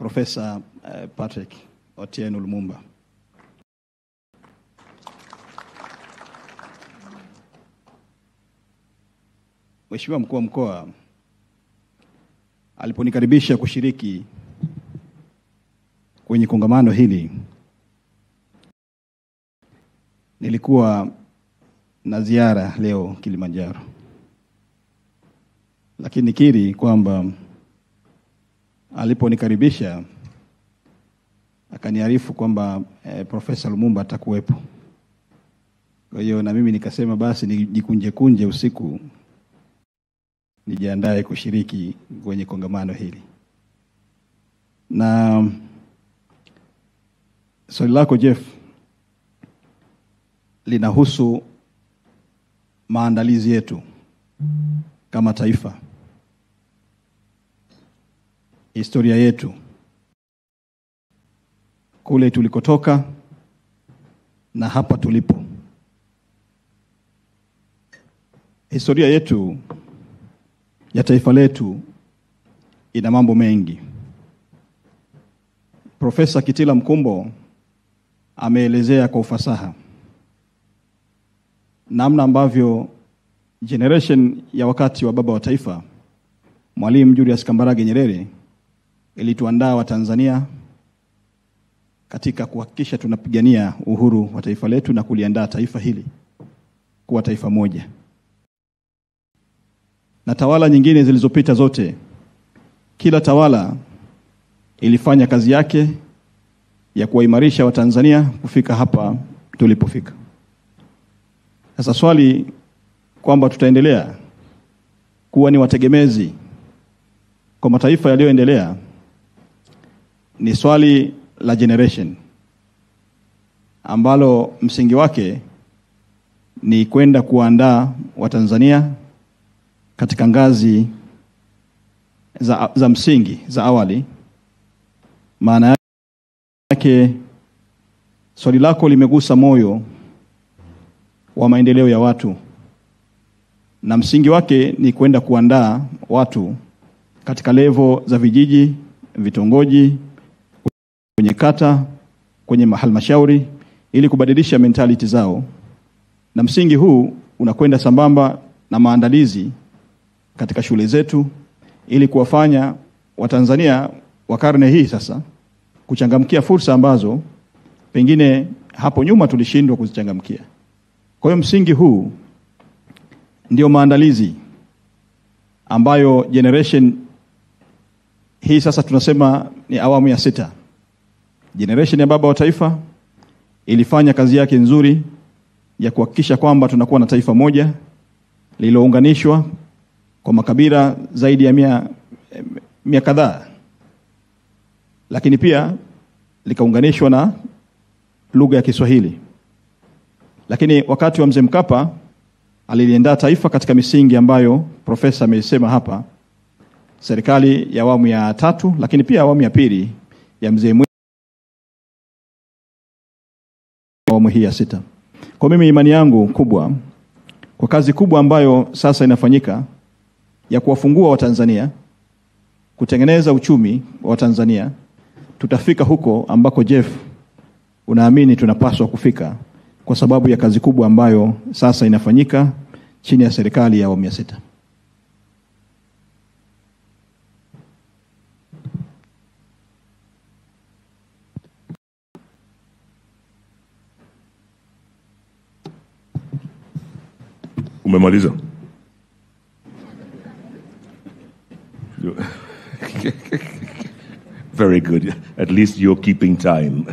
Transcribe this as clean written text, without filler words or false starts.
Profesa Patrick Otieno Lumumba. Mheshimiwa Mkuu wa Mkoa aliponikaribisha kushiriki kwenye kongamano hili, nilikuwa na ziara leo Kilimanjaro. Lakini nikiri kwamba aliponikaribisha akaniarifu kwamba Profesa Lumumba atakuwepo. Kwa hiyo na mimi nikasema basi nijikunje usiku nijiandae kushiriki kwenye kongamano hili. Na swali lako Jeff linahusu maandalizi yetu kama taifa, historia yetu, kule tulikotoka na hapa tulipo. Historia yetu ya taifa letu ina mambo mengi. Profesa Kitila Mkumbo ameelezea kwa ufasaha namna ambavyo generation ya wakati wa baba wa taifa Mwalimu Julius Kambarage Nyerere ilituandaa wa Tanzania katika kuhakikisha tunapigania uhuru wa taifa letu na kuliandaa taifa hili kuwa taifa moja. Na tawala nyingine zilizopita zote, kila tawala ilifanya kazi yake ya kuwaimarisha Watanzania kufika hapa tulipofika. Sasa swali kwamba tutaendelea kuwa ni wategemezi kwa mataifa yaliyoendelea ni swali la generation ambalo msingi wake ni kwenda kuandaa Watanzania katika ngazi za msingi za awali. Maana yake swali lako limegusa moyo wa maendeleo ya watu, na msingi wake ni kwenda kuandaa watu katika level za vijiji, vitongoji, kwenye kata, kwenye halmashauri, ili kubadilisha mentality zao. Na msingi huu unakwenda sambamba na maandalizi katika shule zetu ili kuwafanya Watanzania wa karne hii sasa kuchangamkia fursa ambazo pengine hapo nyuma tulishindwa kuzichangamkia. Kwa hiyo msingi huu ndio maandalizi ambayo generation hii sasa tunasema ni awamu ya 6. Generation ya baba wa taifa ilifanya kazi yake nzuri ya kuhakikisha kwamba tunakuwa na taifa moja lililounganishwa kwa makabila zaidi ya mia kadhaa, lakini pia likaunganishwa na lugha ya Kiswahili. Lakini wakati wa Mzee Mkapa aliliandaa taifa katika misingi ambayo profesa amesema hapa, serikali ya awamu ya 3, lakini pia awamu ya 2 ya Mzee Mwinyi, awamu hii ya 6. Kwa mimi imani yangu kubwa kwa kazi kubwa ambayo sasa inafanyika ya kuwafungua Watanzania, kutengeneza uchumi wa Tanzania, tutafika huko ambako Jeff unaamini tunapaswa kufika kwa sababu ya kazi kubwa ambayo sasa inafanyika chini ya serikali ya awamu ya 6. Umemaliza? Very good. At least you're keeping time.